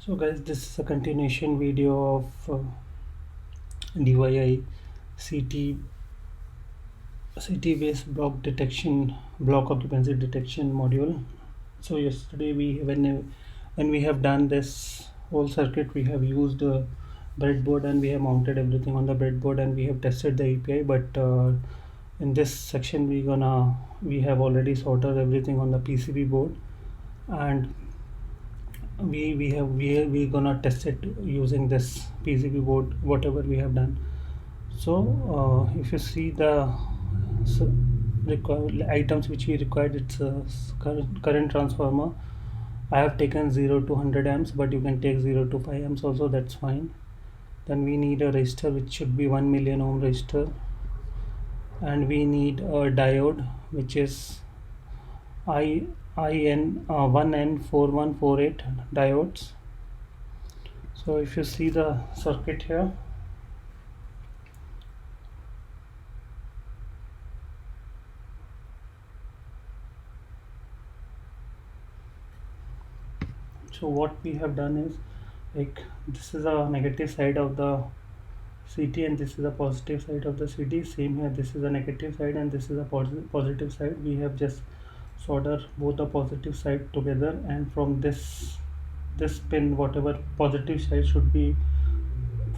So guys, this is a continuation video of DYI CT based block occupancy detection module. So yesterday when we have done this whole circuit, we have used a breadboard and we have mounted everything on the breadboard and we have tested the API. But in this section, we have already sorted everything on the PCB board, and we gonna test it using this PCB board, whatever we have done. So if you see the so items which we required, it's a current transformer. I have taken 0 to 100 amps, but you can take 0 to 5 amps also, that's fine. Then we need a resistor which should be 1 million ohm resistor, and we need a diode which is IN 1N4148 diodes. So if you see the circuit here, so what we have done is, like, this is a negative side of the CT and this is a positive side of the CT. Same here, this is a negative side and this is a positive side. We have just solder both the positive side together, and from this pin, whatever positive side should be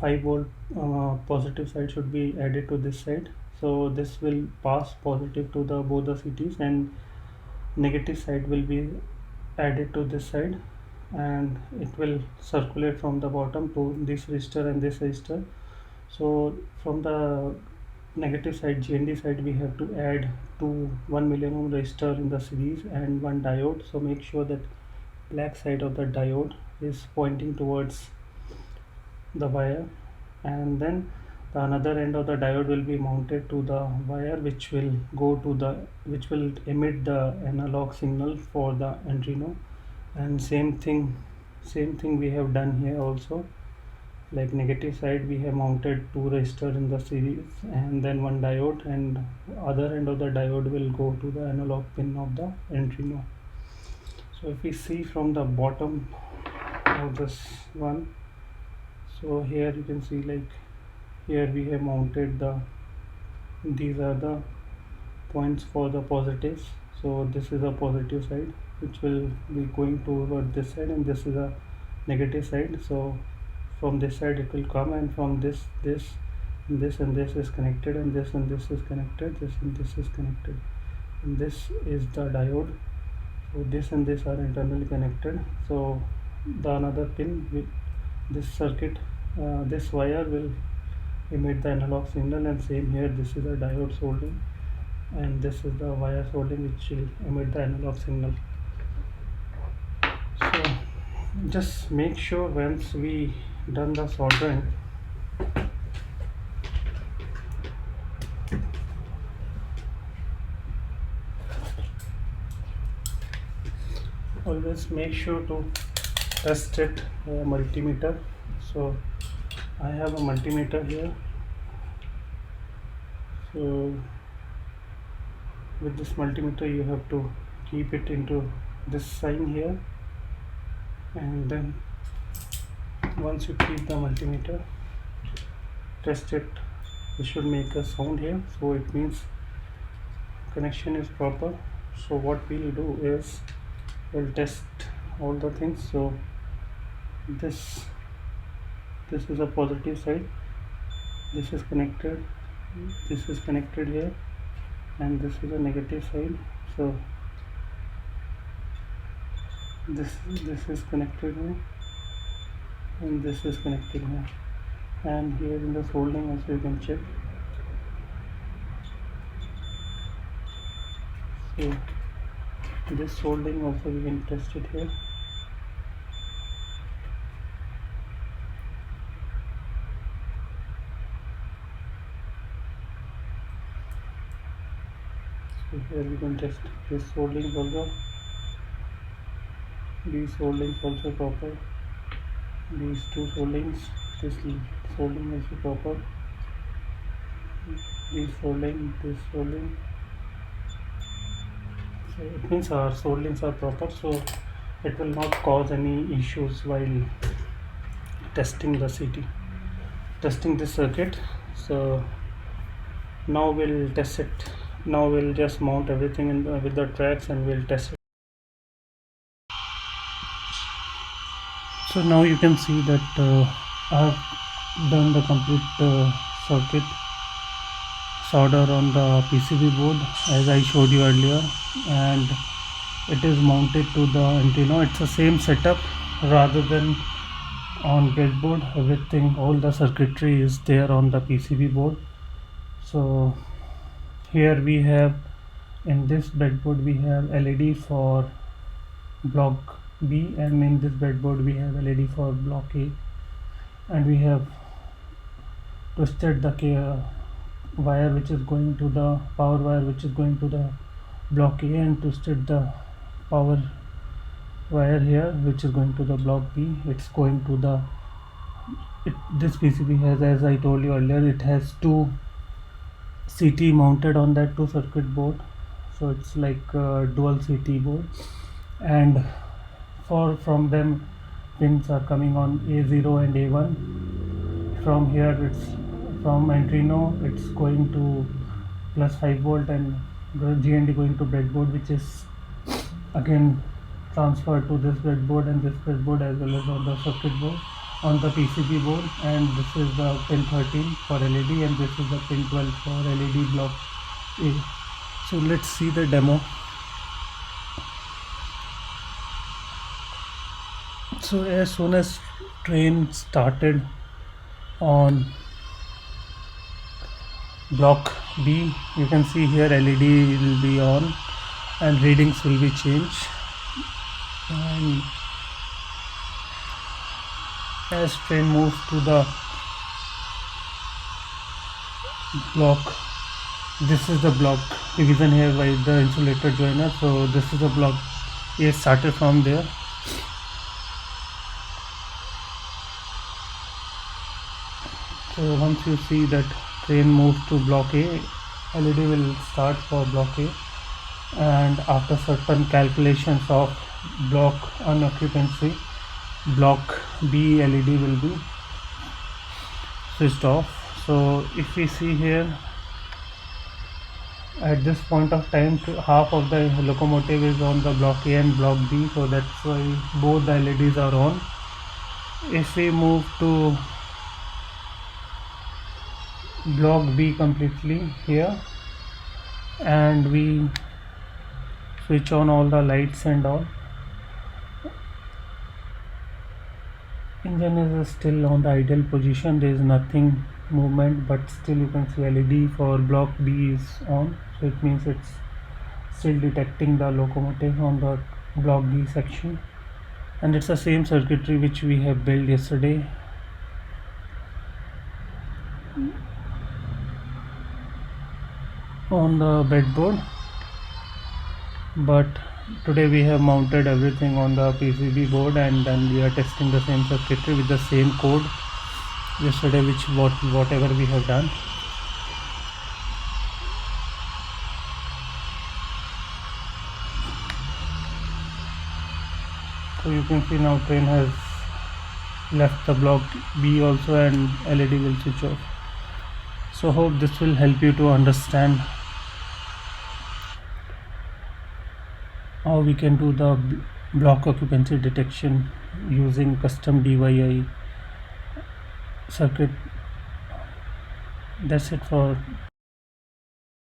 5 volt, positive side should be added to this side. So this will pass positive to the both the CTs, and negative side will be added to this side, and it will circulate from the bottom to this resistor and this resistor. So from the negative side, GND side, we have to add two 1 million ohm resistor in the series and one diode. So make sure that black side of the diode is pointing towards the wire, and then the another end of the diode will be mounted to the wire, which will emit the analog signal for the Arduino. And same thing we have done here also. Like, negative side, we have mounted two resistor in the series and then one diode, and other end of the diode will go to the analog pin of the Arduino. So if we see from the bottom of this one, so here you can see, like, here we have mounted these are the points for the positives. So this is a positive side which will be going toward this side, and this is a negative side. So from this side it will come, and from this and this is connected, and this is connected, this and this is connected, and this is the diode. So this and this are internally connected. So the another pin with this circuit, this wire will emit the analog signal, and same here, this is a diode soldering, and this is the wire soldering which will emit the analog signal. So just make sure once we done the soldering, always make sure to test it multimeter. So I have a multimeter here. So with this multimeter you have to keep it into this sign here, and then once you keep the multimeter, test it, it should make a sound here, so it means connection is proper. So what we'll do is we'll test all the things. So this is a positive side, this is connected, this is connected here, and this is a negative side. So this is connected here, and this is connected here, and here in the soldering also you can check. So this soldering also we can test it here. So here we can test this soldering also. These soldings also proper. These two soldings, this solding also proper. These solding, this solding. So it means our soldings are proper, so it will not cause any issues while testing the CT, testing this circuit. So now we'll test it. Now we'll just mount everything with the tracks and we'll test it. So now you can see that I've done the complete circuit solder on the PCB board as I showed you earlier, and it is mounted to the antenna. It's the same setup rather than on breadboard. Everything, all the circuitry is there on the PCB board. So here we have, in this breadboard we have LED for block B, and in this breadboard we have LED for block A, and we have twisted the wire which is going to the power wire which is going to the block A, and twisted the power wire here which is going to the block B. It's going to the this PCB has, as I told you earlier, it has two CT mounted on that two circuit board, so it's like a dual CT board, and from them pins are coming on A0 and A1. From here, it's from Arduino, it's going to plus 5 volt, and GND going to breadboard, which is again transferred to this breadboard and this breadboard, as well as on the circuit board on the PCB board. And this is the pin 13 for LED, and this is the pin 12 for LED block A. So let's see the demo. So as soon as train started on block B, you can see here LED will be on and readings will be changed, and as train moves to the block, this is the block division here by the insulator joiner. So this is the block A, started from there. So once you see that train moves to block A, LED will start for block A, and after certain calculations of block unoccupancy, block B LED will be switched off. So if we see here, at this point of time, half of the locomotive is on the block A and block B, so that's why both the LEDs are on. If we move to block B completely here, and we switch on all the lights and all, engine is still on the ideal position, there is nothing movement, but still you can see LED for block B is on, so it means it's still detecting the locomotive on the block B section. And it's the same circuitry which we have built yesterday. On the breadboard, but today we have mounted everything on the PCB board, and then we are testing the same circuitry with the same code yesterday, whatever we have done. So you can see now train has left the block B also, and LED will switch off. So hope this will help you to understand how we can do the block occupancy detection using custom DYI circuit. That's it for